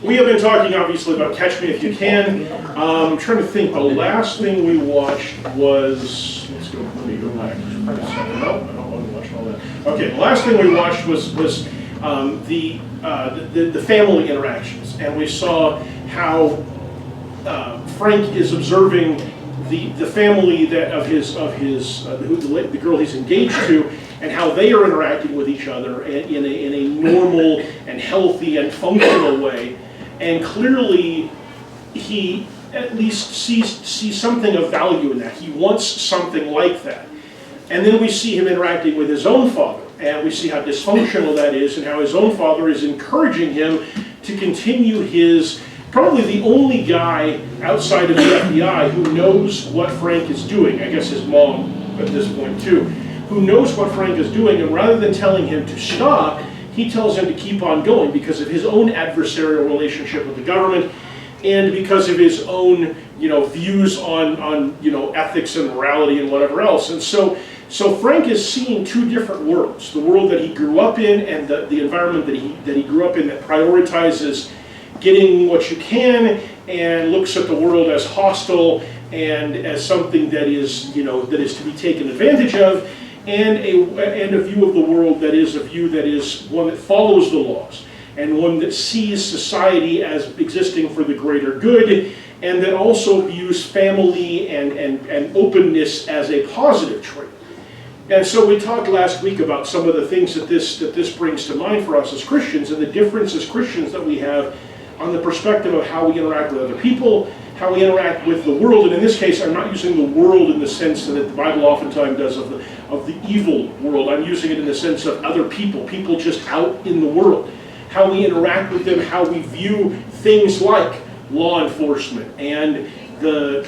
We have been talking, obviously, about Catch Me If You Can. I'm trying to think. The last thing we watched was. Let me go back. No, I don't want to watch all that. Okay, the last thing we watched was the family interactions, and we saw how Frank is observing the family of the girl he's engaged to, and how they are interacting with each other in a normal and healthy and functional way. And clearly, he at least sees something of value in that. He wants something like that. And then we see him interacting with his own father, and we see how dysfunctional that is, and how his own father is encouraging him to continue his, probably the only guy outside of the FBI who knows what Frank is doing. I guess his mom at this point too, who knows what Frank is doing, and rather than telling him to stop, he tells him to keep on going because of his own adversarial relationship with the government, and because of his own, views on ethics and morality and whatever else. And so Frank is seeing two different worlds: the world that he grew up in, and the environment that he grew up in that prioritizes getting what you can, and looks at the world as hostile and as something that is to be taken advantage of. And a view of the world that is a view that is one that follows the laws, and one that sees society as existing for the greater good, and that also views family and openness as a positive trait. And so we talked last week about some of the things that this brings to mind for us as Christians, and the difference as Christians that we have on the perspective of how we interact with other people, how we interact with the world. And in this case, I'm not using the world in the sense that the Bible oftentimes does of the evil world. I'm using it in the sense of other people just out in the world. How we interact with them, how we view things like law enforcement and the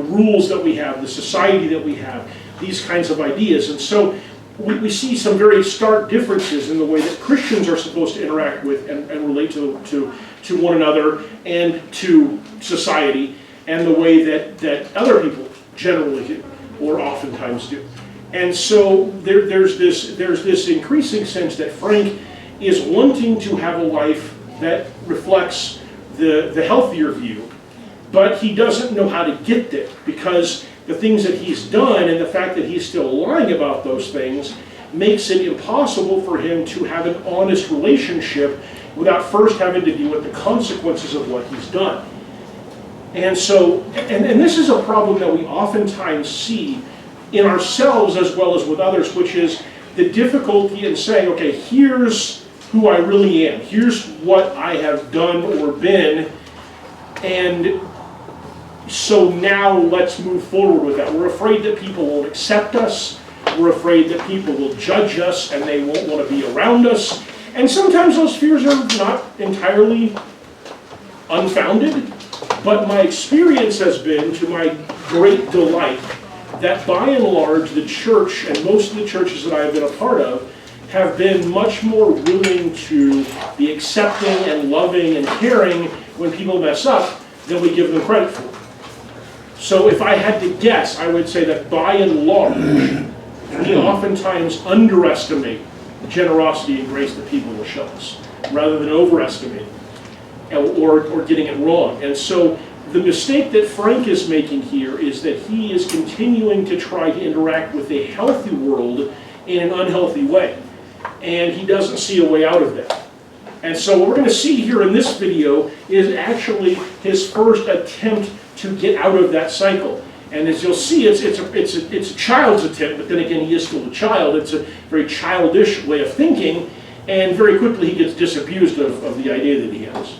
rules that we have, the society that we have, these kinds of ideas. And so we see some very stark differences in the way that Christians are supposed to interact with and relate to one another and to society, and the way that other people generally do, or oftentimes do. And so there's this increasing sense that Frank is wanting to have a life that reflects the healthier view, but he doesn't know how to get there, because the things that he's done and the fact that he's still lying about those things makes it impossible for him to have an honest relationship without first having to deal with the consequences of what he's done. And so, and this is a problem that we oftentimes see in ourselves as well as with others, which is the difficulty in saying, okay, here's who I really am. Here's what I have done or been, and so now let's move forward with that. We're afraid that people won't accept us. We're afraid that people will judge us and they won't want to be around us. And sometimes those fears are not entirely unfounded, but my experience has been, to my great delight, that by and large the church, and most of the churches that I've been a part of, have been much more willing to be accepting and loving and caring when people mess up than we give them credit for. So if I had to guess, I would say that by and large, we oftentimes underestimate the generosity and grace that people will show us, rather than overestimate or getting it wrong. And so the mistake that Frank is making here is that he is continuing to try to interact with a healthy world in an unhealthy way. And he doesn't see a way out of that. And so what we're going to see here in this video is actually his first attempt to get out of that cycle. And as you'll see, it's a child's attempt, but then again, he is still a child. It's a very childish way of thinking, and very quickly he gets disabused of the idea that he has.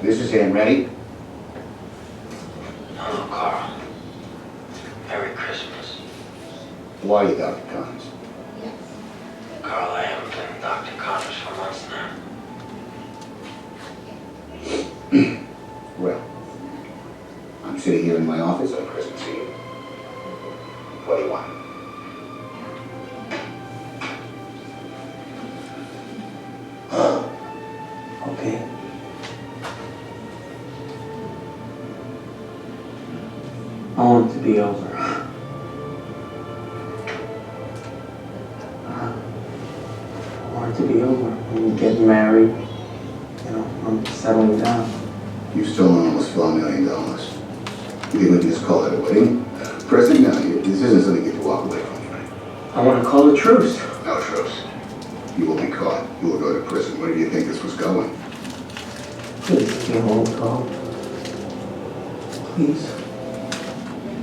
This is him, ready? Oh, Carl. Merry Christmas. Why you, Dr. Connors? Carl, I haven't been Dr. Connors for months now. Well, I'm sitting here in my office on Christmas Eve. What do you want? Okay. I want it to be over. to be over. I'm getting married. You know, I'm settling down. You've stolen almost $4 million. You think we can just call it a wedding? Pressing? No, this isn't something you can walk away from, Frank. I want to call a truce. No truce. You will be caught. You will go to prison. Where do you think this was going? Please give me a hold call. Please.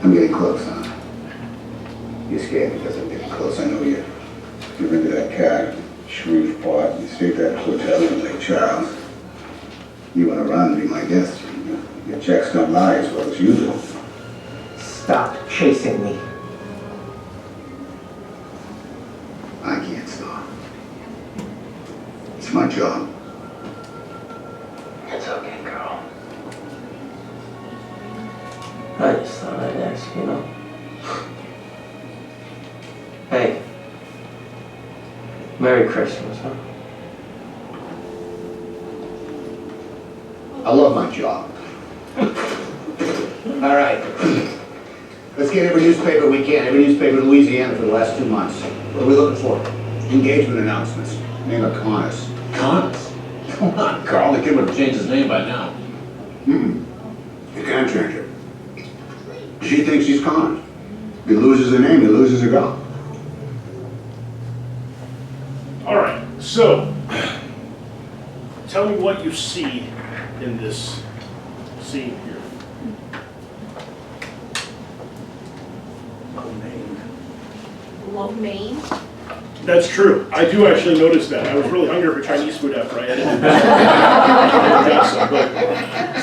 I'm getting close, huh? You're scared because I'm getting close. I know you. You rented that car, Shreveport. You stayed at that hotel in Lake Charles. You want to run, be my guest. Your checks don't lie as well as you do. Stop chasing me. I can't stop. It's my job. It's okay, girl. I just thought I'd ask, you know. Hey. Merry Christmas, huh? I love my job. All right. Let's get every newspaper we can, every newspaper in Louisiana for the last 2 months. What are we looking for? Engagement announcements. Name of Connors. Connors? Come on, Carl. The kid would have changed his name by now. You can't change it. She thinks he's Connors. If he loses a name, he loses a girl. All right, so tell me what you see in this scene here. Lo mein. That's true. I do actually notice that. I was really hungry for Chinese food after I edited this.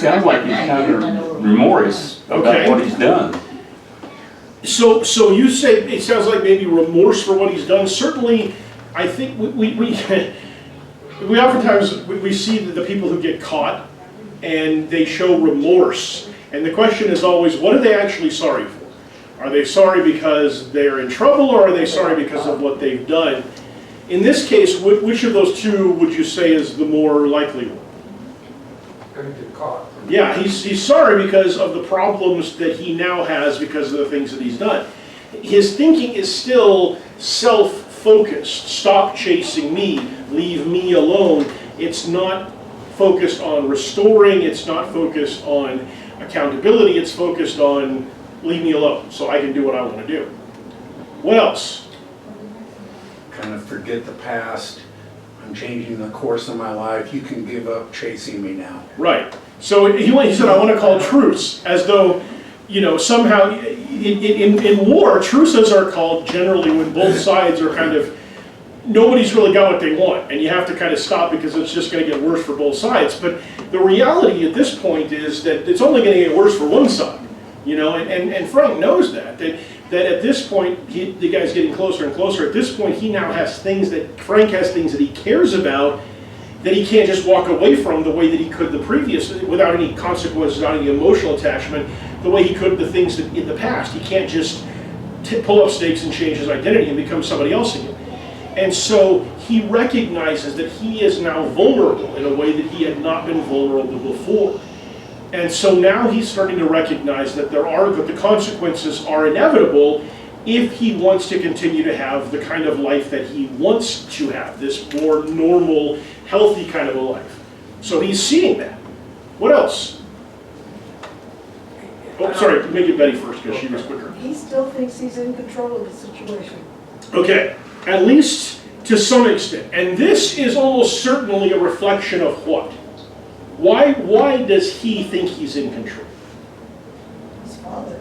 Sounds like he's kind of remorse about Okay. what he's done. So you say it sounds like maybe remorse for what he's done. Certainly, I think we oftentimes we see the people who get caught and they show remorse. And the question is always, what are they actually sorry for? Are they sorry because they're in trouble, or are they sorry because of what they've done? In this case, which of those two would you say is the more likely one? Gonna get caught. Yeah, he's sorry because of the problems that he now has because of the things that he's done. His thinking is still self-focused. Stop chasing me, leave me alone. It's not focused on restoring, it's not focused on accountability, it's focused on leave me alone so I can do what I want to do. What else? Kind of forget the past. I'm changing the course of my life. You can give up chasing me now. Right. So he said, I want to call truce, as though, you know, somehow in war, truces are called generally when both sides are kind of, nobody's really got what they want, and you have to kind of stop because it's just going to get worse for both sides. But the reality at this point is that it's only going to get worse for one side, you know, and Frank knows that at this point, the guy's getting closer and closer. At this point, he now has things that, Frank has things that he cares about that he can't just walk away from the way that he could the previous, without any consequences, without any emotional attachment, the way he could the things that in the past. He can't just pull up stakes and change his identity and become somebody else again. And so he recognizes that he is now vulnerable in a way that he had not been vulnerable before. And so now he's starting to recognize that that the consequences are inevitable if he wants to continue to have the kind of life that he wants to have, this more normal, healthy kind of a life. So he's seeing that. What else? Oh, sorry, make it Betty first because she was quicker. He still thinks he's in control of the situation. Okay, at least to some extent. And this is almost certainly a reflection of what? Why does he think he's in control? His father.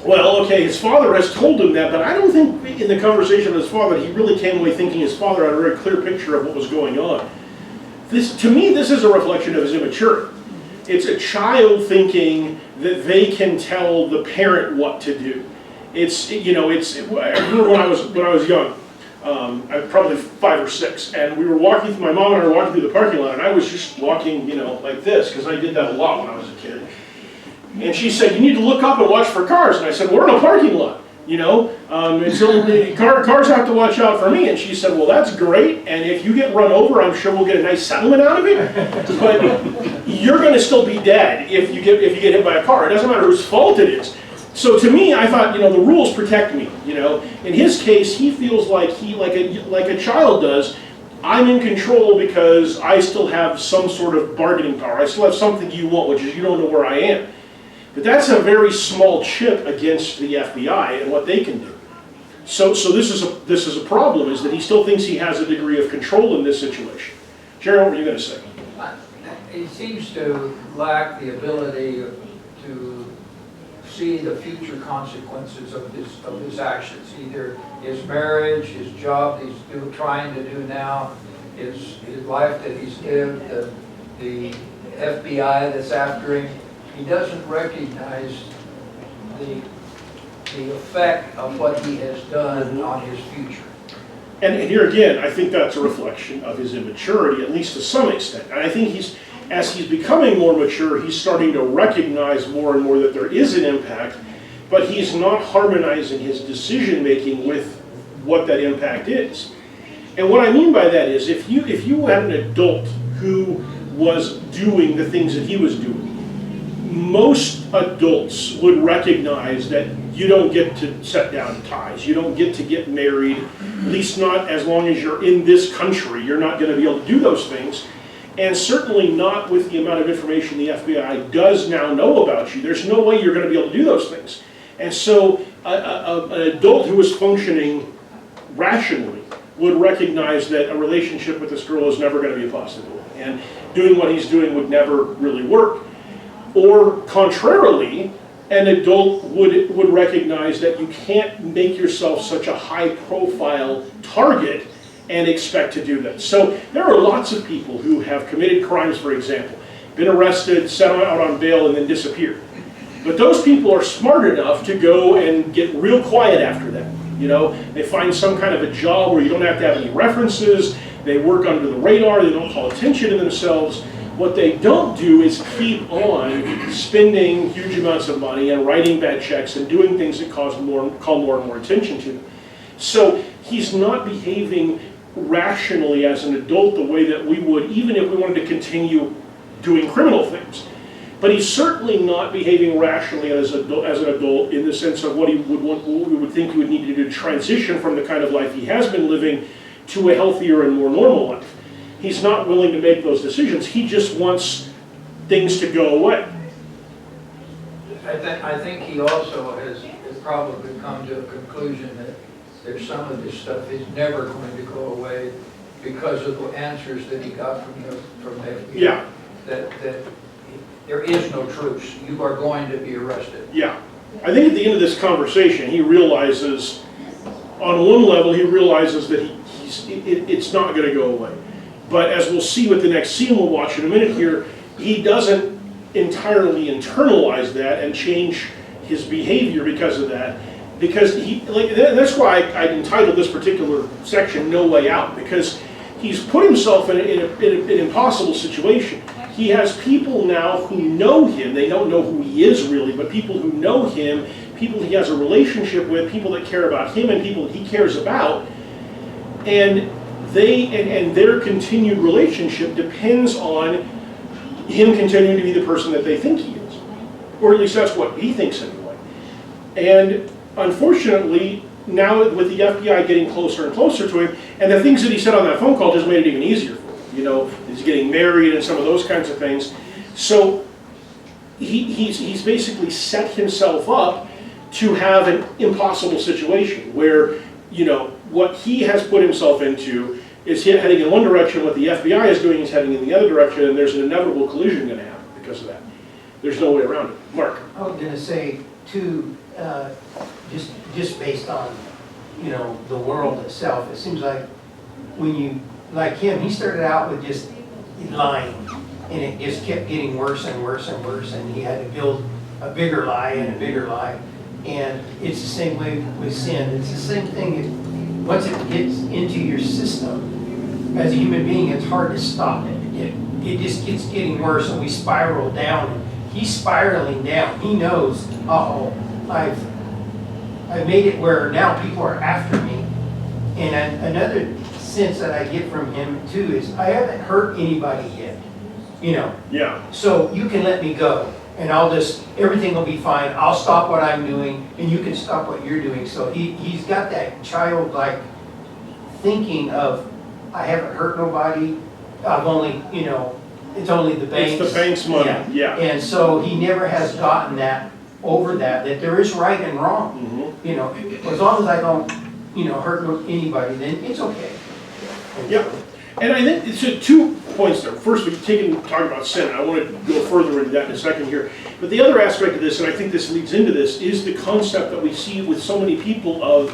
Well, okay, his father has told him that, but I don't think in the conversation with his father he really came away thinking his father had a very clear picture of what was going on. To me, this is a reflection of his immaturity. It's a child thinking that they can tell the parent what to do. I remember when I was young, I was probably 5 or 6, and we were walking through, my mom and I were walking through the parking lot, and I was just walking, like this, because I did that a lot when I was a kid. And she said, you need to look up and watch for cars. And I said, we're in a parking lot, cars have to watch out for me. And she said, well, that's great, and if you get run over, I'm sure we'll get a nice settlement out of it, but you're going to still be dead if you get hit by a car. It doesn't matter whose fault it is. So to me, I thought, the rules protect me. In his case, he feels like a child does. I'm in control because I still have some sort of bargaining power. I still have something you want, which is you don't know where I am. But that's a very small chip against the FBI and what they can do. So this is a problem, is that he still thinks he has a degree of control in this situation. Jerry, what were you going to say? He seems to lack the ability to see the future consequences of his actions, either his marriage, his job he's trying to do now, his life that he's lived, the FBI that's after him. He doesn't recognize the effect of what he has done on his future. And here again, I think that's a reflection of his immaturity, at least to some extent. And I think as he's becoming more mature, he's starting to recognize more and more that there is an impact, but he's not harmonizing his decision-making with what that impact is. And what I mean by that is, if you had an adult who was doing the things that he was doing, most adults would recognize that you don't get to set down ties, you don't get to get married, at least not as long as you're in this country. You're not going to be able to do those things. And certainly not with the amount of information the FBI does now know about you. There's no way you're going to be able to do those things. And so an adult who is functioning rationally would recognize that a relationship with this girl is never going to be a possibility. And doing what he's doing would never really work. Or contrarily, an adult would recognize that you can't make yourself such a high-profile target and expect to do that. So there are lots of people who have committed crimes, for example, been arrested, set out on bail, and then disappeared. But those people are smart enough to go and get real quiet after that. You know, they find some kind of a job where you don't have to have any references, they work under the radar, they don't call attention to themselves. What they don't do is keep on spending huge amounts of money and writing bad checks and doing things that call more and more attention to them. So he's not behaving rationally as an adult the way that we would, even if we wanted to continue doing criminal things. But he's certainly not behaving rationally as an adult in the sense of what he would want, what we would think he would need to do to transition from the kind of life he has been living to a healthier and more normal life. He's not willing to make those decisions. He just wants things to go away. I think he also has probably come to a conclusion that there's some of this stuff is never going to go away because of the answers that he got from the FBI. Yeah. That there is no truce. You are going to be arrested. Yeah. I think at the end of this conversation, he realizes, on one level, he realizes that it's not going to go away. But as we'll see with the next scene we'll watch in a minute here, he doesn't entirely internalize that and change his behavior because of that. Because that's why I entitled this particular section "No Way Out," because he's put himself in an impossible situation. He has people now who know him. They don't know who he is really, but people who know him, people he has a relationship with, people that care about him and people that he cares about, and their continued relationship depends on him continuing to be the person that they think he is. Or at least that's what he thinks anyway. And unfortunately, now with the FBI getting closer and closer to him, and the things that he said on that phone call just made it even easier for him. You know, he's getting married and some of those kinds of things. So he's basically set himself up to have an impossible situation where, you know, what he has put himself into is heading in one direction, what the FBI is doing is heading in the other direction, and there's an inevitable collision going to happen because of that. There's no way around it. Mark? I was going to say, too, just based on, you know, the world itself, it seems like when you, like him, he started out with just lying, and it just kept getting worse and worse and worse, and he had to build a bigger lie and a bigger lie. And it's the same way with sin. It's the same thing. Once it gets into your system, as a human being, it's hard to stop it. It just keeps getting worse, and we spiral down. And he's spiraling down. He knows, uh-oh, I've made it where now people are after me. And another sense that I get from him too is I haven't hurt anybody yet. You know. Yeah. So you can let me go, and everything will be fine. I'll stop what I'm doing, and you can stop what you're doing. So he's got that childlike thinking of, I haven't hurt nobody, I've only, you know, it's only the banks. It's the bank's money, yeah. And so he never has gotten that, over that there is right and wrong. Mhm. You know, as long as I don't, you know, hurt anybody, then it's okay. Yeah. And I think it's 2 points there. First, we talk about sin. I want to go further into that in a second here. But the other aspect of this, and I think this leads into this, is the concept that we see with so many people of,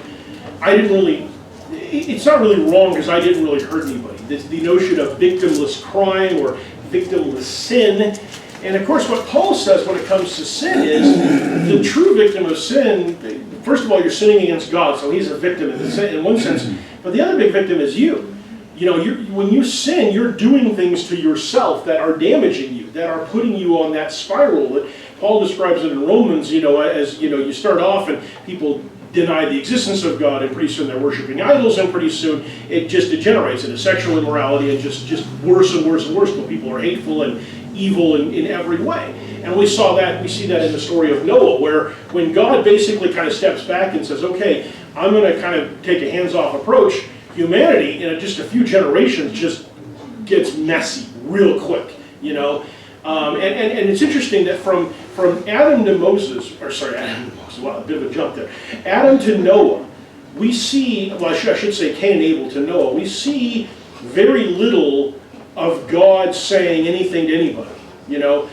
it's not really wrong because I didn't really hurt anybody. The notion of victimless crime or victimless sin. And of course, what Paul says when it comes to sin is the true victim of sin, first of all, you're sinning against God, so he's a victim in one sense. But the other big victim is you. You know, when you sin, you're doing things to yourself that are damaging you, that are putting you on that spiral. That Paul describes it in Romans, you know, as, you know, you start off and people deny the existence of God, and pretty soon they're worshiping idols, and pretty soon it just degenerates into sexual immorality and just worse and worse and worse, till people are hateful and evil in every way. And we see that in the story of Noah, where when God basically kind of steps back and says, okay, I'm going to kind of take a hands-off approach, humanity in just a few generations just gets messy real quick, you know. And it's interesting that from Adam to Moses, or sorry, Adam to Moses, wow, a bit of a jump there. Adam to Noah, we see, well, I should say Cain and Abel to Noah, we see very little of God saying anything to anybody, you know.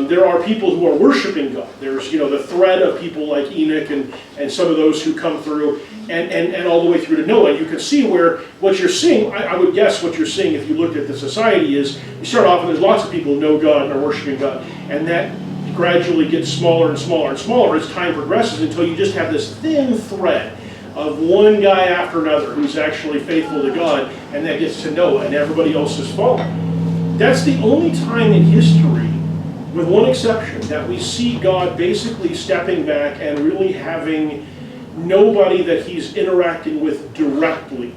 There are people who are worshiping God. There's, you know, the thread of people like Enoch and some of those who come through, and all the way through to Noah. And you can see where what you're seeing, I would guess what you're seeing if you looked at the society is, you start off and there's lots of people who know God and are worshiping God. And that gradually gets smaller and smaller and smaller as time progresses until you just have this thin thread of one guy after another who's actually faithful to God, and that gets to Noah, and everybody else is following. That's the only time in history, with one exception, that we see God basically stepping back and really having nobody that he's interacting with directly.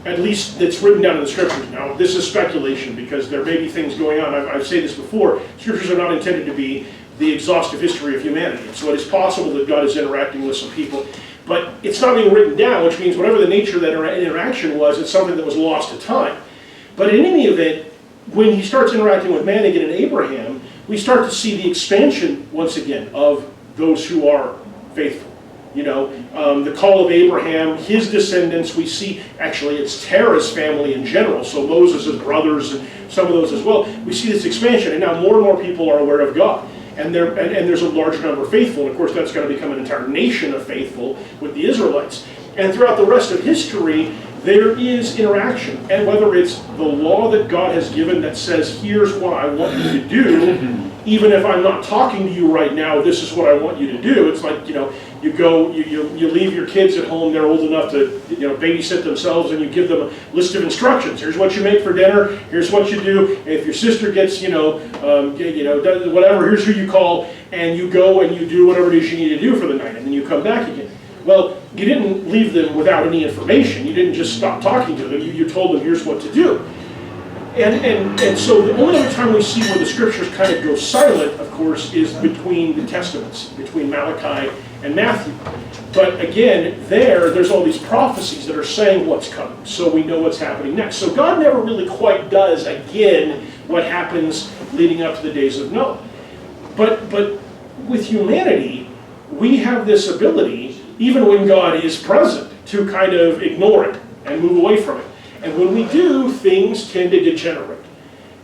At least that's written down in the scriptures. Now, this is speculation because there may be things going on. I've said this before. Scriptures are not intended to be the exhaustive history of humanity. So it is possible that God is interacting with some people. But it's not being written down, which means whatever the nature of that interaction was, it's something that was lost to time. But in any event, when he starts interacting with man again in Abraham, we start to see the expansion, once again, of those who are faithful. You know, the call of Abraham, his descendants, we see, actually it's Terah's family in general, so Moses' brothers and some of those as well. We see this expansion, and now more and more people are aware of God. And there's a large number of faithful, and of course that's going to become an entire nation of faithful with the Israelites. And throughout the rest of history, there is interaction. And whether it's the law that God has given that says, here's what I want you to do, even if I'm not talking to you right now, this is what I want you to do. It's like, you know, you go, you leave your kids at home, they're old enough to, you know, babysit themselves, and you give them a list of instructions. Here's what you make for dinner, here's what you do. If your sister gets, does whatever, here's who you call, and you go and you do whatever it is you need to do for the night, and then you come back again. Well, you didn't leave them without any information. You didn't just stop talking to them. You told them, here's what to do. And so the only other time we see where the scriptures kind of go silent, of course, is between the testaments, between Malachi and Matthew. But again, there's all these prophecies that are saying what's coming, so we know what's happening next. So God never really quite does, again, what happens leading up to the days of Noah. But with humanity, we have this ability, even when God is present, to kind of ignore it and move away from it. And when we do, things tend to degenerate.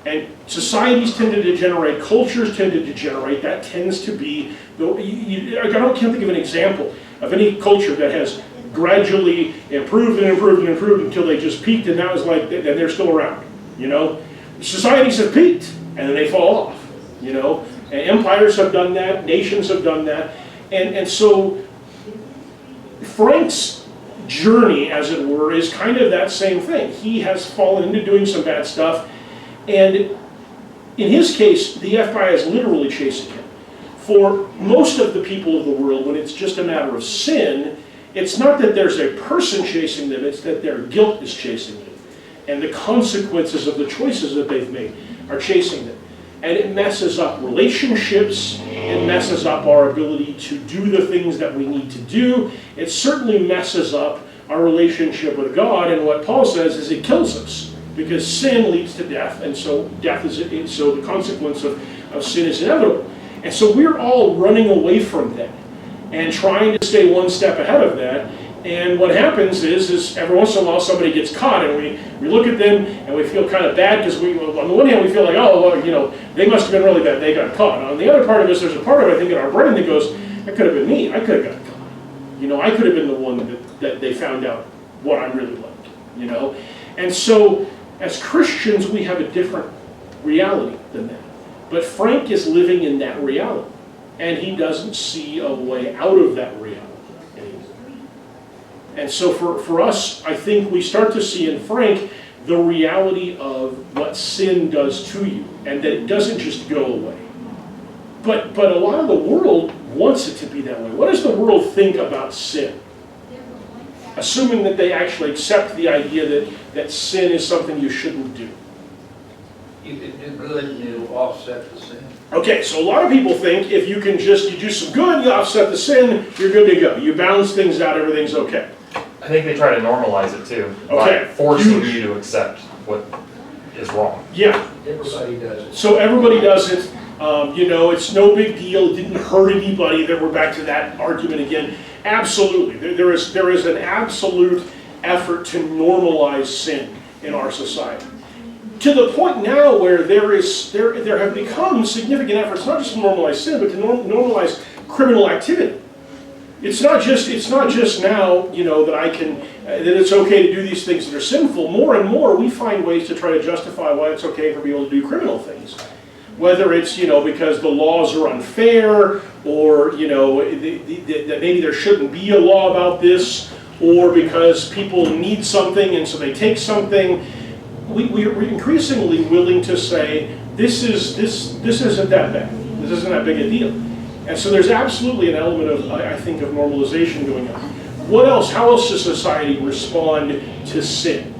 And societies tend to degenerate, cultures tend to degenerate. That tends to be, I can't think of an example of any culture that has gradually improved and improved and improved until they just peaked, and that was like, and they're still around, you know? Societies have peaked, and then they fall off, you know? And empires have done that, nations have done that. And so Frank's journey, as it were, is kind of that same thing. He has fallen into doing some bad stuff, and in his case, the FBI is literally chasing him. For most of the people of the world, when it's just a matter of sin, it's not that there's a person chasing them, it's that their guilt is chasing them. And the consequences of the choices that they've made are chasing them. And it messes up relationships, it messes up our ability to do the things that we need to do. It certainly messes up our relationship with God, and what Paul says is it kills us, because sin leads to death, and so so the consequence of sin is inevitable. And so we're all running away from that and trying to stay one step ahead of that. And what happens is every once in a while somebody gets caught, and we look at them and we feel kind of bad, because on the one hand we feel like, oh, well, they must have been really bad, they got caught. On the other part of us, there's a part of it, I think, in our brain that goes, that could have been me, I could have got caught. I could have been the one that they found out what I'm really like, And so as Christians we have a different reality than that. But Frank is living in that reality, and he doesn't see a way out of that reality. And so for us, I think we start to see in Frank the reality of what sin does to you, and that it doesn't just go away. But a lot of the world wants it to be that way. What does the world think about sin? Assuming that they actually accept the idea that sin is something you shouldn't do. You can do good and you offset the sin. Okay, so a lot of people think if you do some good, you offset the sin, you're good to go. You balance things out, everything's okay. I think they try to normalize it too, Okay. by forcing you to accept what is wrong. Yeah. Everybody does it. So everybody does it. It's no big deal. It didn't hurt anybody. Then we're back to that argument again. Absolutely, there is an absolute effort to normalize sin in our society, to the point now where there have become significant efforts not just to normalize sin, but to normalize criminal activity. It's not just now, that it's okay to do these things that are sinful. More and more, we find ways to try to justify why it's okay for people to do criminal things. Whether it's, because the laws are unfair, or, that maybe there shouldn't be a law about this, or because people need something and so they take something. We're increasingly willing to say, this isn't that bad. This isn't that big a deal. And so there's absolutely an element of, I think, of normalization going on. What else? How else does society respond to sin?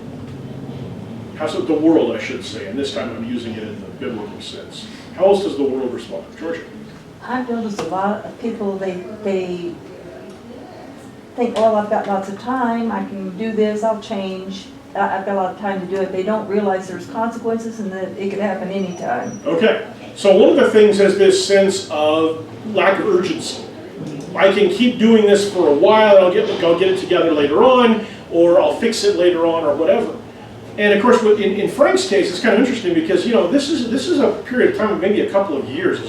How's the world, I should say, and this time I'm using it in the biblical sense. How else does the world respond? Georgia? I've noticed a lot of people, they think, well, I've got lots of time, I can do this, I'll change. I've got a lot of time to do it. They don't realize there's consequences and that it could happen anytime. Okay, so one of the things is this sense of lack of urgency. I can keep doing this for a while, I'll get it together later on, or I'll fix it later on, or whatever. And of course, in Frank's case, it's kind of interesting because this is a period of time of maybe a couple of years. It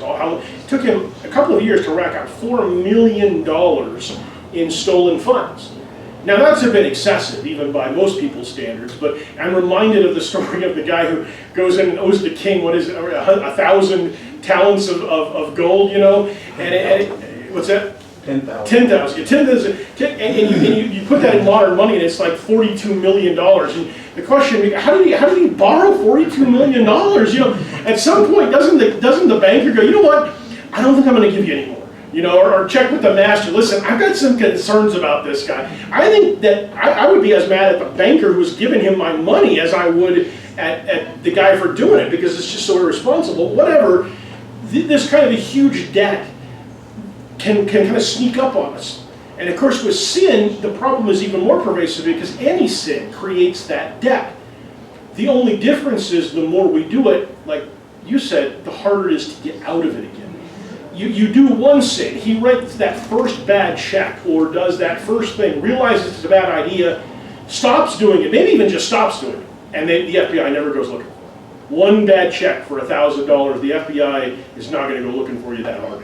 took him a couple of years to rack up $4 million in stolen funds. Now that's a bit excessive, even by most people's standards, but I'm reminded of the story of the guy who goes in and owes the king, 1,000 talents of gold, and what's that? 10,000. 10,000. And you put that in modern money, and it's like $42 million. And the question, how did he borrow $42 million? At some point, doesn't the banker go, you know what? I don't think I'm going to give you any more. Or check with the master. Listen, I've got some concerns about this guy. I think that I would be as mad at the banker who's giving him my money as I would at the guy for doing it, because it's just so irresponsible. Whatever, this kind of a huge debt can kind of sneak up on us. And of course with sin, the problem is even more pervasive because any sin creates that debt. The only difference is the more we do it, like you said, the harder it is to get out of it again. You do one sin, he writes that first bad check or does that first thing, realizes it's a bad idea, stops doing it, maybe even just stops doing it, and the FBI never goes looking for it. One bad check for $1,000, the FBI is not going to go looking for you that hard.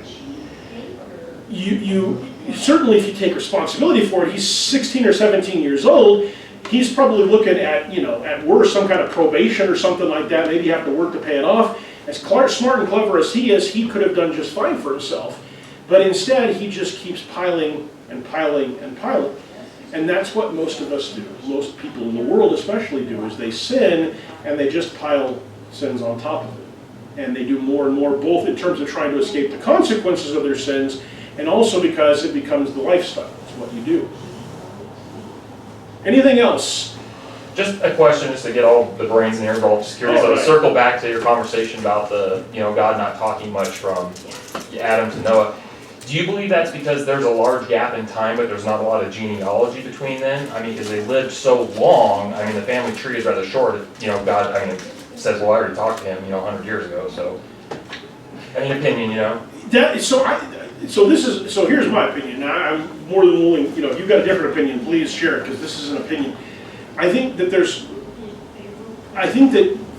You certainly, if you take responsibility for it, he's 16 or 17 years old, he's probably looking at worst, some kind of probation or something like that, maybe have to work to pay it off. As smart and clever as he is, he could have done just fine for himself. But instead, he just keeps piling and piling and piling. And that's what most of us do. Most people in the world especially do, is they sin and they just pile sins on top of it. And they do more and more, both in terms of trying to escape the consequences of their sins, and also because it becomes the lifestyle. It's what you do. Anything else? Just a question, just to get all the brains in here involved. Just curious. All To right. circle back to your conversation about the, God not talking much from Adam to Noah. Do you believe that's because there's a large gap in time, but there's not a lot of genealogy between then? I mean, because they lived so long, I mean, the family tree is rather short. You know, God, I mean, says, well, I already talked to him, 100 years ago, so. An opinion, So here's my opinion. Now, I'm more than willing, if you've got a different opinion, please share it, because this is an opinion. I think that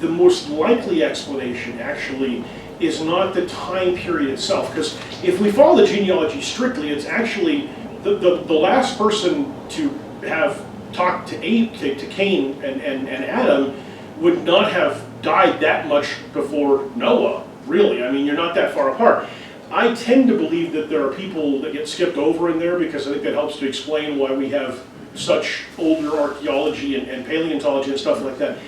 the most likely explanation actually is not the time period itself, because if we follow the genealogy strictly, it's actually the last person to have talked to Cain and Adam would not have died that much before Noah, really. I mean, you're not that far apart. I tend to believe that there are people that get skipped over in there, because I think that helps to explain why we have such older archaeology and paleontology and stuff like that.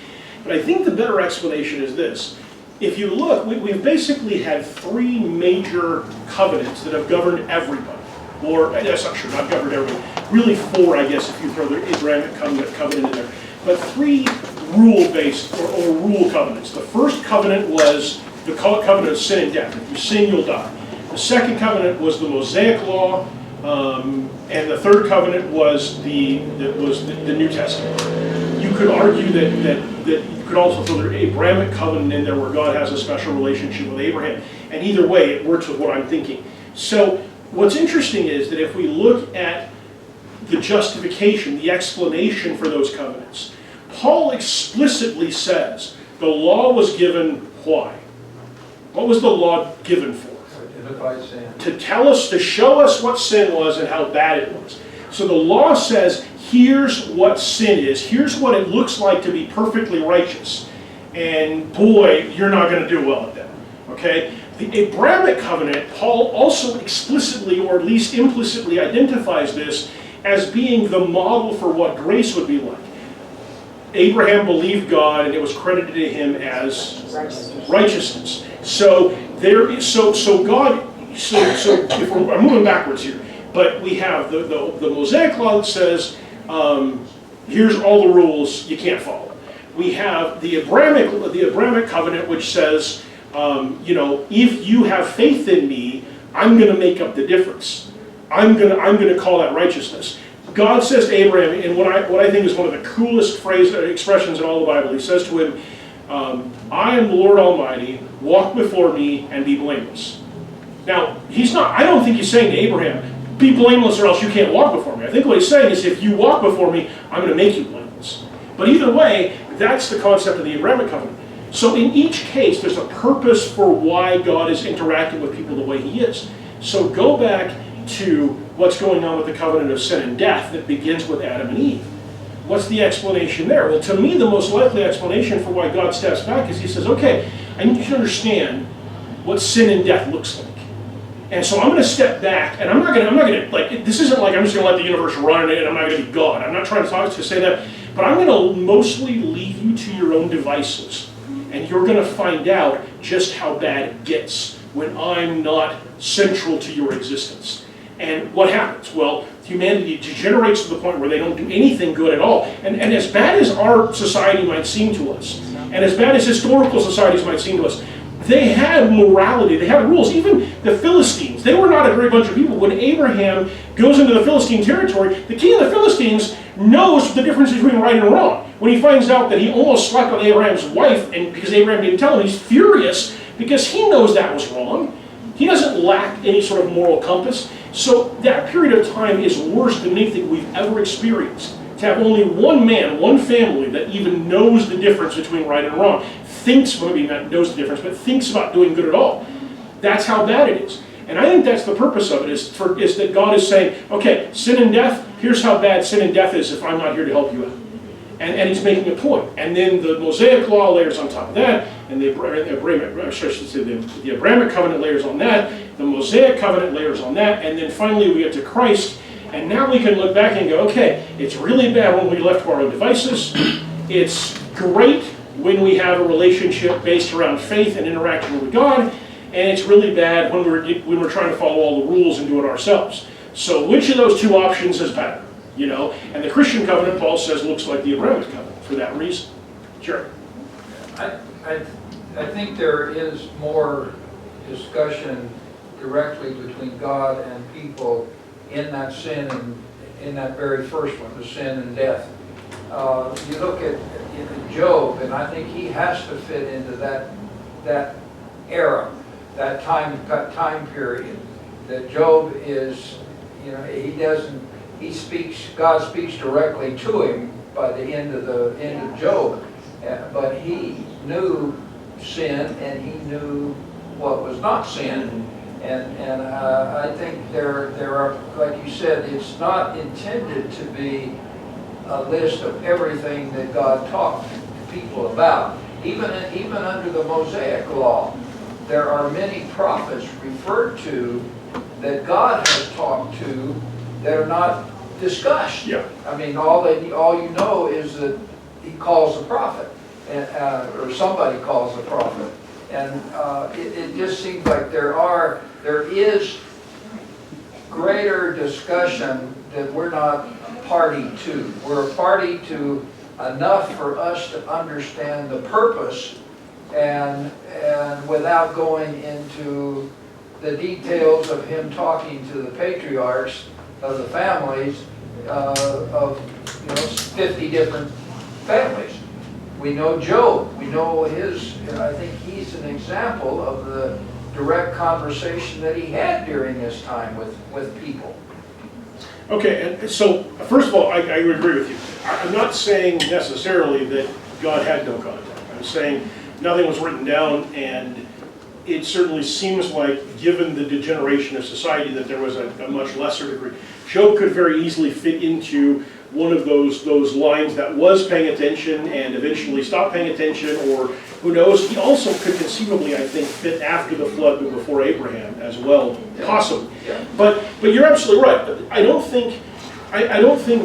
But I think the better explanation is this. If you look, we've basically had 3 major covenants that have governed everybody. Or, that's not true, not governed everybody. Really 4, I guess, if you throw the Abrahamic covenant in there. But 3 rule-based or rule covenants. The first covenant was the covenant of sin and death. If you sin, you'll die. The second covenant was the Mosaic Law, and the third covenant was the New Testament. You could argue that you could also throw the Abrahamic covenant in there, where God has a special relationship with Abraham. And either way, it works with what I'm thinking. So what's interesting is that if we look at the justification, the explanation for those covenants, Paul explicitly says the law was given why? What was the law given for? Identify sin. To tell us, to show us what sin was and how bad it was. So the law says, here's what sin is. Here's what it looks like to be perfectly righteous. And boy, you're not going to do well at that. Okay? The Abrahamic covenant, Paul also explicitly, or at least implicitly, identifies this as being the model for what grace would be like. Abraham believed God, and it was credited to him as righteousness. So if I'm moving backwards here, but we have the Mosaic Law that says, here's all the rules you can't follow. We have the Abrahamic covenant, which says, if you have faith in me, I'm going to make up the difference. I'm going to call that righteousness. God says to Abraham, and what I think is one of the coolest expressions in all the Bible, he says to him, I am the Lord Almighty, walk before me and be blameless. Now, I don't think he's saying to Abraham, be blameless or else you can't walk before me. I think what he's saying is, if you walk before me, I'm going to make you blameless. But either way, that's the concept of the Abrahamic covenant. So in each case, there's a purpose for why God is interacting with people the way he is. So go back to what's going on with the covenant of sin and death that begins with Adam and Eve. What's the explanation there? Well, to me, the most likely explanation for why God steps back is he says, okay, I need you to understand what sin and death looks like. And so I'm going to step back, and I'm not going to, like, this isn't like I'm just going to let the universe run and I'm not going to be God. I'm not trying to say that, but I'm going to mostly leave you to your own devices. And you're going to find out just how bad it gets when I'm not central to your existence. And what happens? Well, humanity degenerates to the point where they don't do anything good at all. And as bad as our society might seem to us, and as bad as historical societies might seem to us, they had morality, they had rules. Even the Philistines, they were not a great bunch of people. When Abraham goes into the Philistine territory, the king of the Philistines knows the difference between right and wrong. When he finds out that he almost slept with Abraham's wife, and because Abraham didn't tell him, he's furious because he knows that was wrong. He doesn't lack any sort of moral compass. So that period of time is worse than anything we've ever experienced. To have only one man, one family that even knows the difference between right and wrong, knows the difference, but thinks about doing good at all. That's how bad it is. And I think that's the purpose of it, is that God is saying, okay, sin and death, here's how bad sin and death is if I'm not here to help you out. And he's making a point. And then the Mosaic Law layers on top of that, and the Abrahamic covenant layers on that, the Mosaic covenant layers on that, and then finally we get to Christ, and now we can look back and go, okay, it's really bad when we left to our own devices. It's great when we have a relationship based around faith and interaction with God, and it's really bad when we're trying to follow all the rules and do it ourselves. So which of those two options is better? And the Christian covenant, Paul says, looks like the Abrahamic covenant for that reason. Sure. I think there is more discussion directly between God and people in that sin and in that very first one, the sin and death. You look at Job, and I think he has to fit into that era, that time period. That Job is, God speaks directly to him by the end of Job, but he knew sin and he knew what was not sin. And I think there are, like you said, it's not intended to be a list of everything that God talked to people about. Even under the Mosaic Law, there are many prophets referred to that God has talked to that are not discussed. Yeah. I mean, all you know is that he calls a prophet, or somebody calls a prophet. And it just seems like there is greater discussion that we're not party to. We're a party to enough for us to understand the purpose, and without going into the details of him talking to the patriarchs of the families of 50 different families. We know Job. We know and I think he's an example of the direct conversation that he had during his time with people. Okay, and so, first of all, I agree with you. I'm not saying necessarily that God had no contact. I'm saying nothing was written down, and it certainly seems like, given the degeneration of society, that there was a much lesser degree. Job could very easily fit into one of those lines that was paying attention and eventually stopped paying attention, or who knows. He also could conceivably, I think, fit after the flood but before Abraham as well, possibly. Yeah. But you're absolutely right. I don't think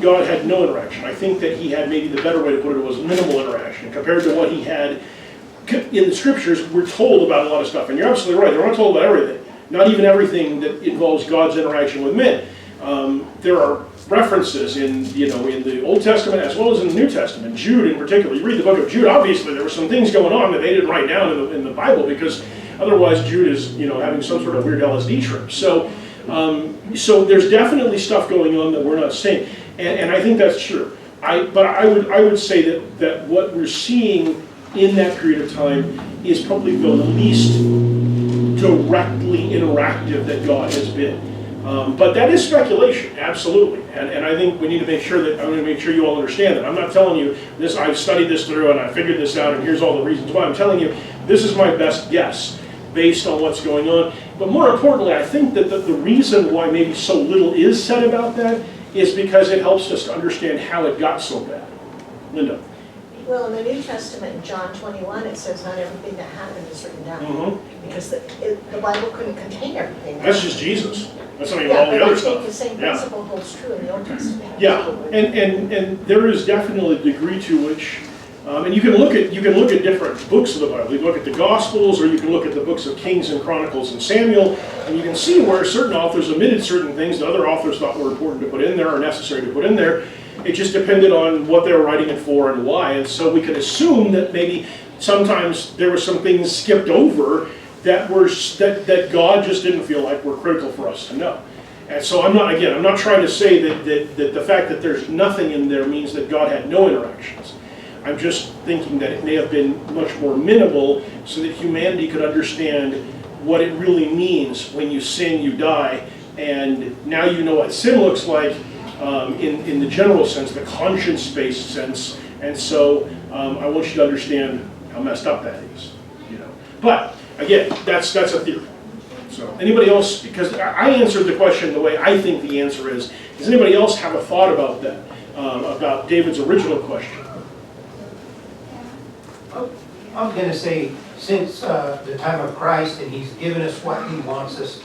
God had no interaction. I think that he had, maybe the better way to put it was minimal interaction compared to what he had in the scriptures. We're told about a lot of stuff, and you're absolutely right. They're not told about everything. Not even everything that involves God's interaction with men. There are references in the Old Testament as well as in the New Testament. Jude in particular. You read the book of Jude. Obviously, there were some things going on that they didn't write down in the Bible, because otherwise Jude is having some sort of weird LSD trip. So there's definitely stuff going on that we're not seeing, and I think that's true. But I would say that what we're seeing in that period of time is probably the least directly interactive that God has been. But that is speculation, absolutely. And I think we need to make sure that, I'm going to make sure you all understand that. I'm not telling you this, I've studied this through and I figured this out and here's all the reasons why. I'm telling you, this is my best guess based on what's going on. But more importantly, I think that the reason why maybe so little is said about that is because it helps us to understand how it got so bad. Linda. Well, in the New Testament, in John 21, it says not everything that happened is written down. Mm-hmm. Because the Bible couldn't contain everything. That's just Jesus. That's not even all the other stuff. I think the same principle holds true in the Old Testament. Yeah, and there is definitely a degree to which, and you can look at different books of the Bible. You can look at the Gospels, or you can look at the books of Kings and Chronicles and Samuel, and you can see where certain authors omitted certain things that other authors thought were important to put in there or necessary to put in there. It just depended on what they were writing it for and why. And so we can assume that maybe sometimes there were some things skipped over that God just didn't feel like were critical for us to know. And so I'm not trying to say that the fact that there's nothing in there means that God had no interactions. I'm just thinking that it may have been much more minimal so that humanity could understand what it really means when you sin, you die, and now you know what sin looks like in the general sense, the conscience-based sense, and so I want you to understand how messed up that is. But again, that's a theory. So anybody else, because I answered the question the way I think the answer is, does anybody else have a thought about that, about David's original question? I'm going to say, since the time of Christ, and he's given us what he wants us,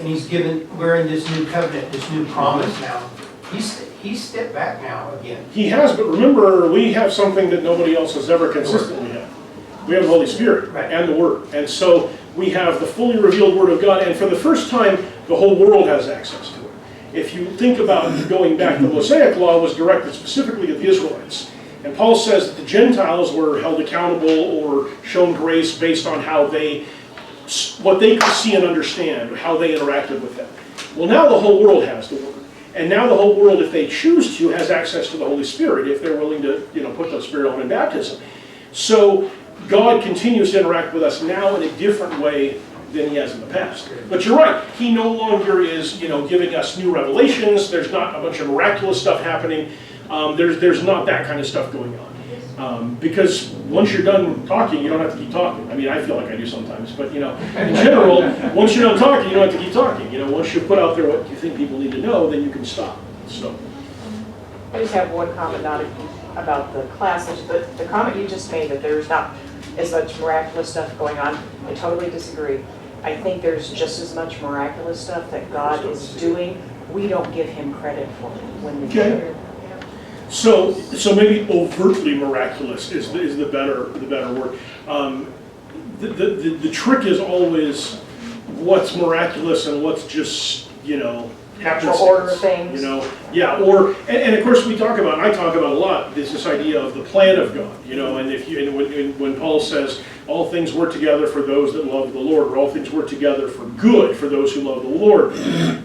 and we're in this new covenant, this new promise now. He's stepped back now again. He has, but remember, we have something that nobody else has ever consistently had. We have the Holy Spirit and the Word. And so we have the fully revealed Word of God, and for the first time, the whole world has access to it. If you think about going back, the Mosaic Law was directed specifically at the Israelites. And Paul says that the Gentiles were held accountable or shown grace based on how they what they could see and understand, how they interacted with them. Well, now the whole world has the Word. And now the whole world, if they choose to, has access to the Holy Spirit, if they're willing to, put the Spirit on in baptism. So God continues to interact with us now in a different way than he has in the past. But you're right, he no longer is, giving us new revelations. There's not a bunch of miraculous stuff happening. There's not that kind of stuff going on. Because once you're done talking, you don't have to keep talking. I mean, I feel like I do sometimes, but in general, once you're done talking, you don't have to keep talking. Once you put out there what you think people need to know, then you can stop. So, I just have one comment, not about the classes, but the comment you just made that there's not as much miraculous stuff going on, I totally disagree. I think there's just as much miraculous stuff that God is doing. We don't give him credit for it when we do it. So maybe overtly miraculous is the better word. The trick is always what's miraculous and what's just natural order of things. Yeah. And of course I talk about a lot this idea of the plan of God. And when Paul says all things work together for those that love the Lord, or all things work together for good for those who love the Lord.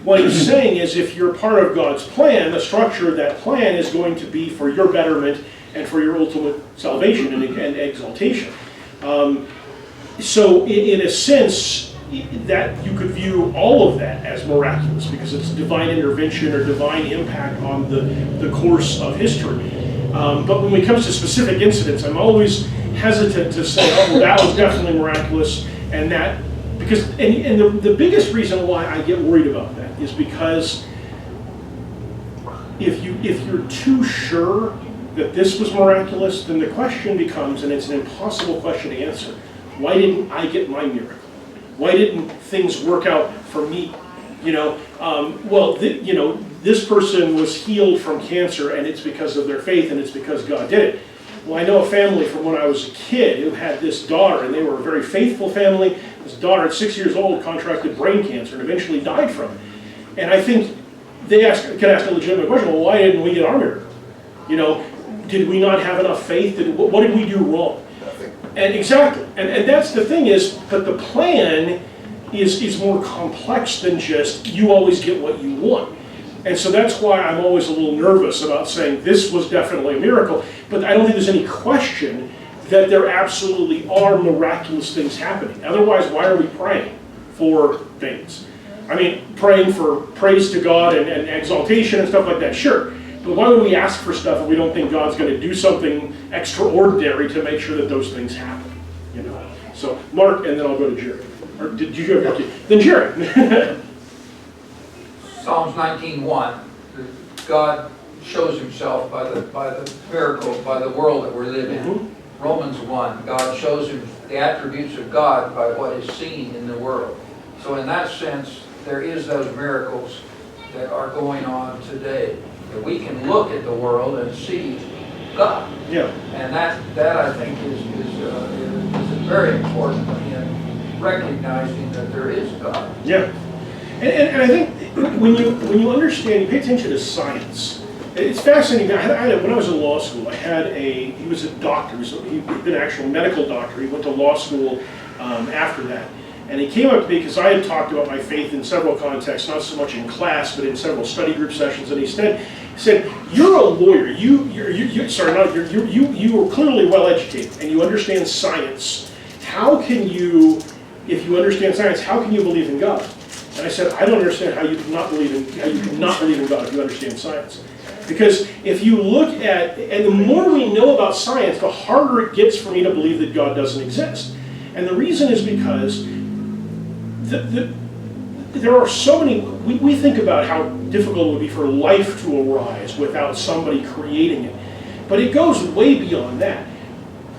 What he's saying is if you're part of God's plan, the structure of that plan is going to be for your betterment and for your ultimate salvation and exaltation. So in a sense, that you could view all of that as miraculous because it's divine intervention or divine impact on the course of history. But when it comes to specific incidents, I'm always hesitant to say, oh, well, that was definitely miraculous, and that, because, and the biggest reason why I get worried about that is because if you're too sure that this was miraculous, then the question becomes, and it's an impossible question to answer, why didn't I get my miracle? Why didn't things work out for me? This person was healed from cancer and it's because of their faith and it's because God did it. Well, I know a family from when I was a kid who had this daughter, and they were a very faithful family. This daughter at 6 years old contracted brain cancer and eventually died from it. And I think they could ask a legitimate question, well, why didn't we get our miracle? Did we not have enough faith? What did we do wrong? And exactly, and that's the thing is, but the plan is more complex than just you always get what you want. And so that's why I'm always a little nervous about saying this was definitely a miracle, but I don't think there's any question that there absolutely are miraculous things happening. Otherwise, why are we praying for things? I mean, praying for praise to God and exaltation and stuff like that, sure. But why would we ask for stuff if we don't think God's going to do something extraordinary to make sure that those things happen? So Mark, and then I'll go to Jerry. Or did you go? Okay, then Jerry. Psalms 19:1, God shows himself by the miracle, by the world that we're living in. Mm-hmm. Romans 1, God shows him the attributes of God by what is seen in the world. So in that sense, there is those miracles that are going on today. That we can look at the world and see God. Yeah. And that I think is very important in recognizing that there is God. Yeah. And I think when you understand, you pay attention to science. It's fascinating. When I was in law school, he was a doctor. He'd been an actual medical doctor. He went to law school after that. And he came up to me because I had talked about my faith in several contexts, not so much in class, but in several study group sessions. And he said, "You're a lawyer. You are clearly well educated, and you understand science. How can you, if you understand science, how can you believe in God?" And I said, "I don't understand how you cannot believe in God if you understand science. Because if you look at, and the more we know about science, the harder it gets for me to believe that God doesn't exist. And the reason is because there are so many, we think about how difficult it would be for life to arise without somebody creating it. But it goes way beyond that.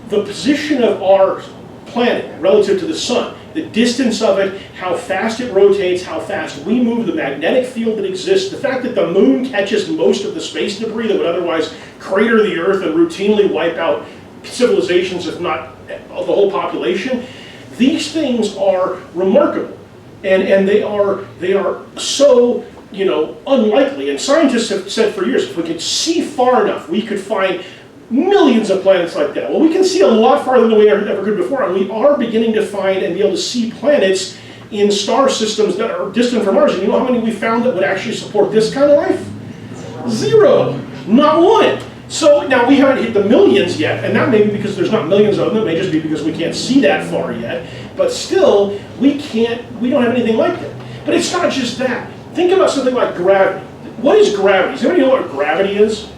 The position of our planet relative to the sun, the distance of it, how fast it rotates, how fast we move, the magnetic field that exists, the fact that the moon catches most of the space debris that would otherwise crater the Earth and routinely wipe out civilizations, if not the whole population. These things are remarkable, and they are so unlikely. And scientists have said for years, if we could see far enough, we could find millions of planets like that. Well, we can see a lot farther than we ever could before, and we are beginning to find and be able to see planets in star systems that are distant from ours. And you know how many we found that would actually support this kind of life? 0. Not one. So now we haven't hit the millions yet, and that may be because there's not millions of them. It may just be because we can't see that far yet. But still, we don't have anything like that. But it's not just that. Think about something like gravity. What is gravity? Does anybody know what gravity is?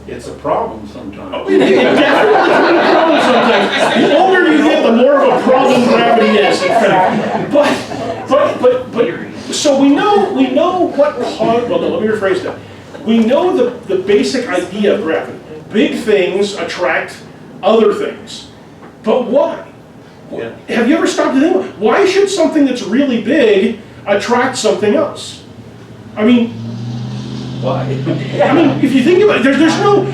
It's a problem sometimes. It definitely can be a problem sometimes. The older you get, the more of a problem gravity is, in fact. But so we know what caused, well, no, let me rephrase that. We know the basic idea of gravity. Big things attract other things. But why? Yeah. Have you ever stopped to think, why should something that's really big attract something else? I mean, Why? if you think about it, there's no.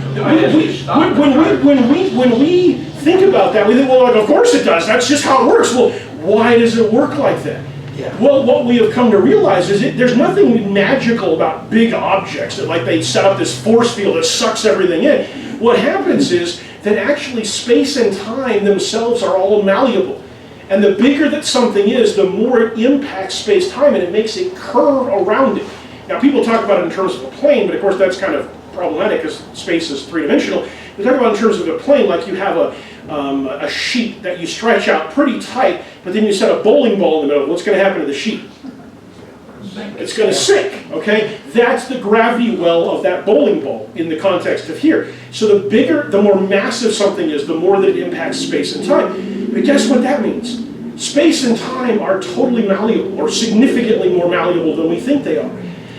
When we think about that, we think, well, like, of course it does. That's just how it works. Well, why does it work like that? Yeah. Well, what we have come to realize is there's nothing magical about big objects that, like, they set up this force field that sucks everything in. What happens is that actually space and time themselves are all malleable. And the bigger that something is, the more it impacts space-time, and it makes a curve around it. Now, people talk about it in terms of a plane, but of course that's kind of problematic because space is three-dimensional. They talk about it in terms of a plane, like you have a sheet that you stretch out pretty tight, but then you set a bowling ball in the middle. What's going to happen to the sheet? It's going to sink, okay? That's the gravity well of that bowling ball in the context of here. So the bigger, the more massive something is, the more that it impacts space and time. But guess what that means? Space and time are totally malleable, or significantly more malleable than we think they are.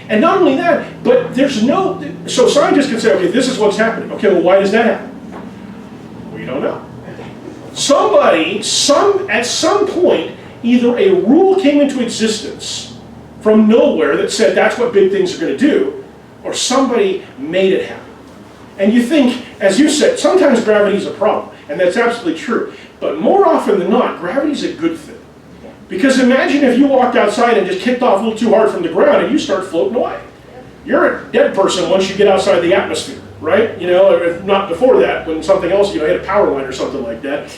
And not only that, but there's no, so scientists can say, okay, this is what's happening. Okay, well, why does that happen? We don't know. Somebody, at some point, either a rule came into existence from nowhere that said that's what big things are going to do, or somebody made it happen. And you think, as you said, sometimes gravity is a problem, and that's absolutely true. But more often than not, gravity is a good thing. Because imagine if you walked outside and just kicked off a little too hard from the ground and you start floating away. You're a dead person once you get outside the atmosphere, right? You know, or if not before that, when something else, you know, hit a power line or something like that.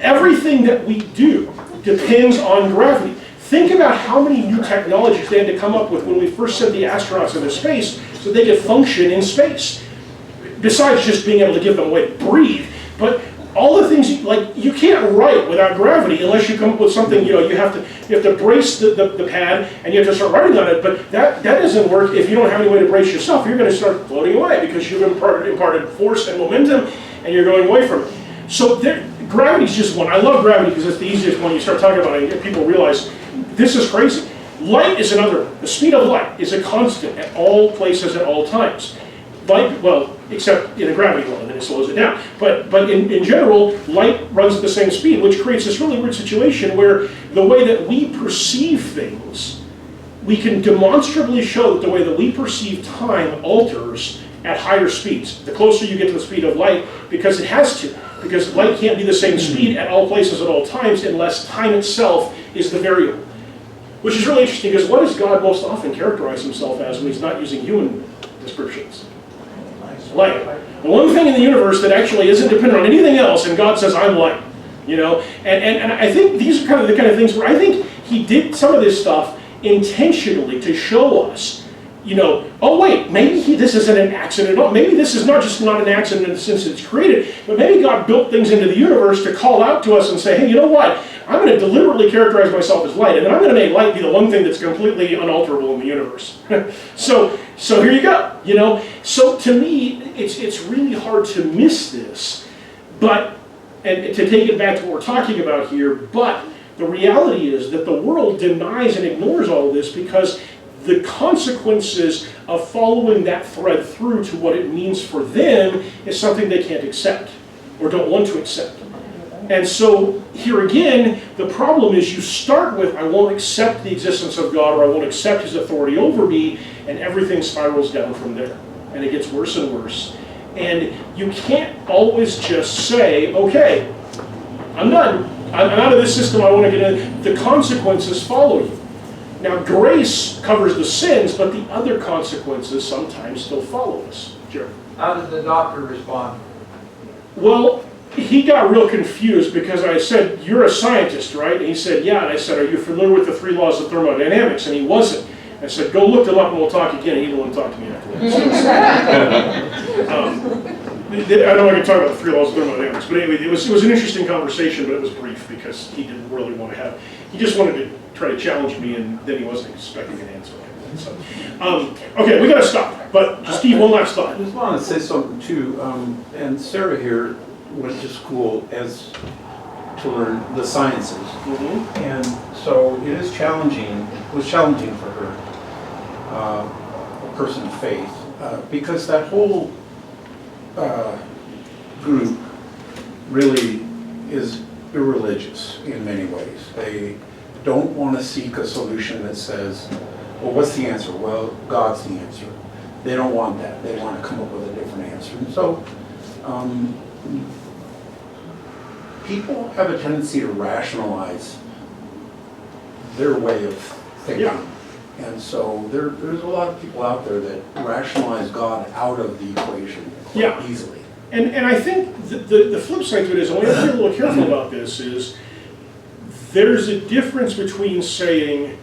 Everything that we do depends on gravity. Think about how many new technologies they had to come up with when we first sent the astronauts into space so they could function in space. Besides just being able to give them a way to breathe, but all the things, like, you can't write without gravity unless you come up with something, you know, you have to brace the pad and you have to start writing on it, but that doesn't work if you don't have any way to brace yourself. You're going to start floating away because you've imparted force and momentum and you're going away from it. So gravity's just one. I love gravity because it's the easiest one. You start talking about it and people realize this is crazy. Light is another one. The speed of light is a constant at all places at all times. Light, well, except in a gravity well, then it slows it down. But in general, light runs at the same speed, which creates this really weird situation where the way that we perceive things, we can demonstrably show that the way that we perceive time alters at higher speeds. The closer you get to the speed of light, because it has to. Because light can't be the same speed at all places at all times unless time itself is the variable. Which is really interesting, because what does God most often characterize himself as when he's not using human descriptions? Light. The one thing in the universe that actually isn't dependent on anything else, and God says, I'm light. You know? And I think these are kind of the kind of things where I think he did some of this stuff intentionally to show us, you know, oh wait, maybe this isn't an accident at all. Maybe this is not just not an accident in the sense that it's created, but maybe God built things into the universe to call out to us and say, hey, you know what? I'm going to deliberately characterize myself as light, and then I'm going to make light be the one thing that's completely unalterable in the universe. So here you go, you know? So to me, it's really hard to miss this, but, and to take it back to what we're talking about here, but the reality is that the world denies and ignores all of this because the consequences of following that thread through to what it means for them is something they can't accept or don't want to accept. And so here again, the problem is you start with, I won't accept the existence of God, or I won't accept his authority over me, and everything spirals down from there. And it gets worse and worse. And you can't always just say, okay, I'm done. I'm out of this system, I want to get in. The consequences follow you. Now, grace covers the sins, but the other consequences sometimes still follow us. Jerry? How did the doctor respond? Well, he got real confused because I said, "You're a scientist, right?" And he said, "Yeah." And I said, "Are you familiar with the 3 laws of thermodynamics?" And he wasn't. I said, "Go look them up and we'll talk again." And he didn't want to talk to me afterwards. I know I can talk about the 3 laws of thermodynamics, but anyway, it was an interesting conversation, but it was brief because he didn't really want to have, he just wanted to try to challenge me, and then he wasn't expecting an answer. So, okay, we gotta stop, but Steve, one last thought. I just want to say something too, and Sarah here went to school to learn the sciences. And so it is challenging, it was challenging for her, a person of faith, because that whole group really is irreligious in many ways. They don't want to seek a solution that says, well, what's the answer? Well, God's the answer. They don't want that. They want to come up with a different answer. And so people have a tendency to rationalize their way of thinking. Yeah. And so there's a lot of people out there that rationalize God out of the equation quite easily. And I think the flip side to it is, and we have to be a little careful about this, is there's a difference between saying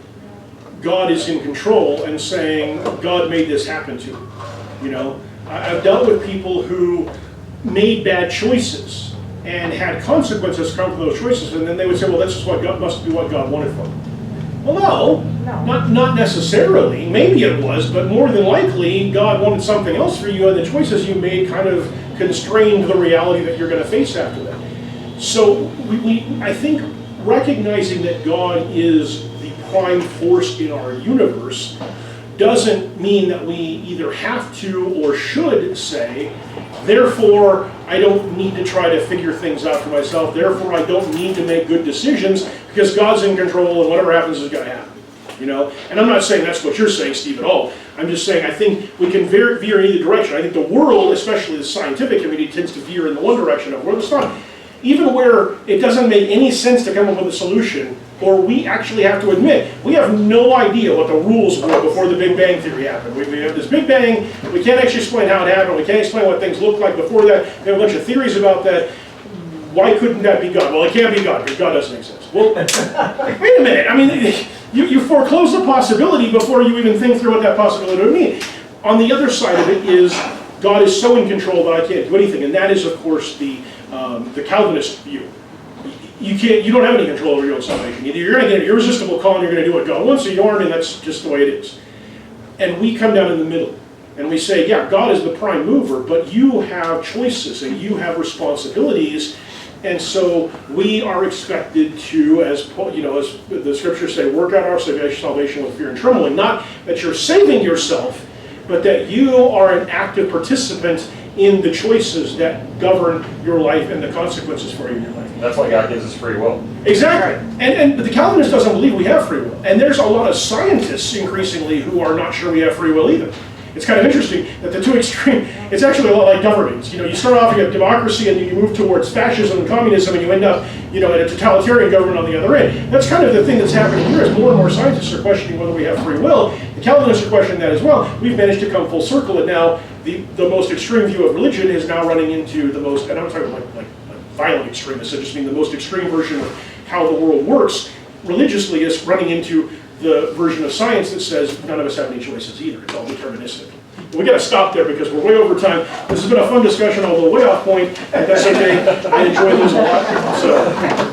God is in control and saying God made this happen to me. You know, I've dealt with people who made bad choices and had consequences come from those choices, and then they would say, well, that's just what God must be what God wanted for me. Well, no, not necessarily. Maybe it was, but more than likely, God wanted something else for you, and the choices you made kind of constrained the reality that you're going to face after that. So I think recognizing that God is the prime force in our universe doesn't mean that we either have to or should say, therefore, I don't need to try to figure things out for myself, therefore I don't need to make good decisions because God's in control and whatever happens is going to happen. You know? And I'm not saying that's what you're saying, Steve, at all. I'm just saying I think we can veer in either direction. I think the world, especially the scientific community, tends to veer in the one direction of where it's not. Even where it doesn't make any sense to come up with a solution, or we actually have to admit, we have no idea what the rules were before the Big Bang Theory happened. We have this Big Bang, we can't actually explain how it happened, we can't explain what things looked like before that, we have a bunch of theories about that. Why couldn't that be God? Well, it can't be God, because God doesn't exist. Well, wait a minute, I mean, you foreclose the possibility before you even think through what that possibility would mean. On the other side of it is, God is so in control that I can't do anything, and that is, of course, the Calvinist view. You don't have any control over your own salvation. Either you're going to get an irresistible call and you're going to do what God wants, or you aren't, and that's just the way it is. And we come down in the middle, and we say, yeah, God is the prime mover, but you have choices and you have responsibilities, and so we are expected to, as the scriptures say, work out our salvation with fear and trembling. Not that you're saving yourself, but that you are an active participant in the choices that govern your life and the consequences for you in your life. That's why God gives us free will. Exactly. And the Calvinist doesn't believe we have free will. And there's a lot of scientists increasingly who are not sure we have free will either. It's kind of interesting that the two extreme, it's actually a lot like governments. You know, you start off, you have democracy, and you move towards fascism and communism, and you end up, in a totalitarian government on the other end. That's kind of the thing that's happening here, is more and more scientists are questioning whether we have free will. The Calvinists are questioning that as well. We've managed to come full circle, and now the most extreme view of religion is now running into the most, and I'm talking like violent extremists, I just mean the most extreme version of how the world works religiously is running into the version of science that says none of us have any choices either. It's all deterministic. We got to stop there because we're way over time. This has been a fun discussion, although way off point, but that's okay. I enjoy this a lot. So.